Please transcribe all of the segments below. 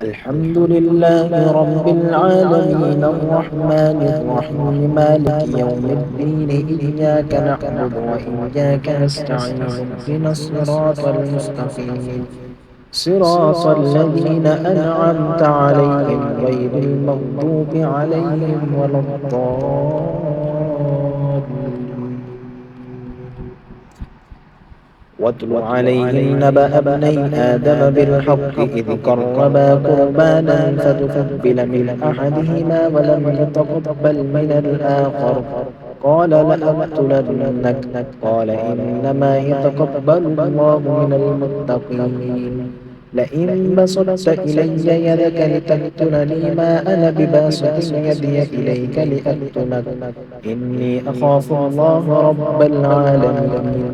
الحمد لله رب العالمين الرحمن الرحيم مالك يوم الدين إياك نعبد وإياك نستعين اهدنا الصراط المستقيم صراط الذين أنعمت عليهم غير المغضوب عليهم ولا الضالين. واتل عليهم نبأ ابني آدم بالحق إذ قربا قربانا فتقبل من أحدهما ولم يتقبل من الآخر قال لأقتلنك قال إنما يتقبل الله من المتقين لئن بسطت إلي يدك لتقتلني ما أنا بباسط يدي إليك لأقتلك إني أخاف الله رب العالمين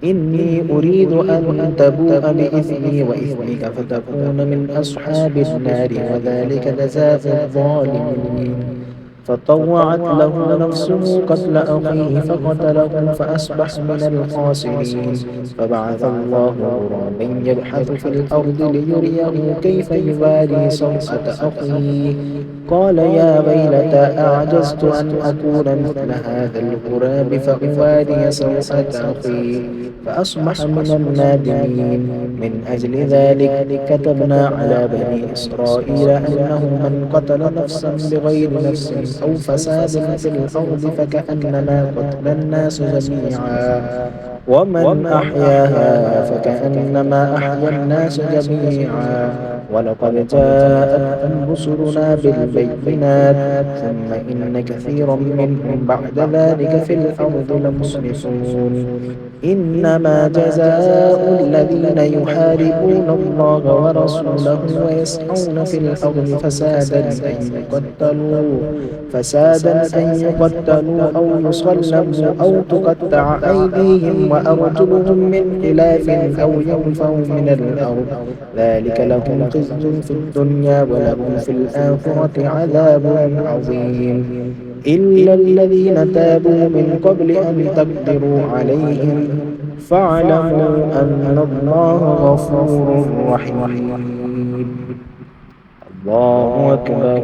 إني أريد أن تبوء بإثمي وإثمك فتكون من أصحاب النار وذلك جزاء الظالمين فطوعت له نفسه قتل أخيه فقتله فأصبح من الخاسرين فبعث الله غرابا يبحث في الأرض ليريه كيف يواري سوءة أخيه قال يا ويلتى أعجزت أن أكون مثل هذا الغراب فأواري سوءة أخي فأصبح من النادمين من أجل ذلك كتبنا على بني إسرائيل أنه من قتل نفسا بغير نفس أو فساد في الأرض فكأنما قتل الناس جميعا ومن أحياها فكأنما أحيا الناس جميعا ولقد جاءتهم رسلنا بالبينات ثم إن كثيرا منهم بعد ذلك في الأرض لمسرفون إنما جزاء الذين يحاربون الله ورسوله ويسعون في الأرض فسادا أن يقتلوا أو يصلبوا أو تقطع أيديهم وأرجلهم من خلاف أو ينفوا من الأرض ذلك لهم خزي في الدنيا ولهم في الآخرة عذاب عظيم إلا الذين تابوا من قبل أن تقدروا عليهم فاعلموا أن الله غفور رحيم. الله أكبر.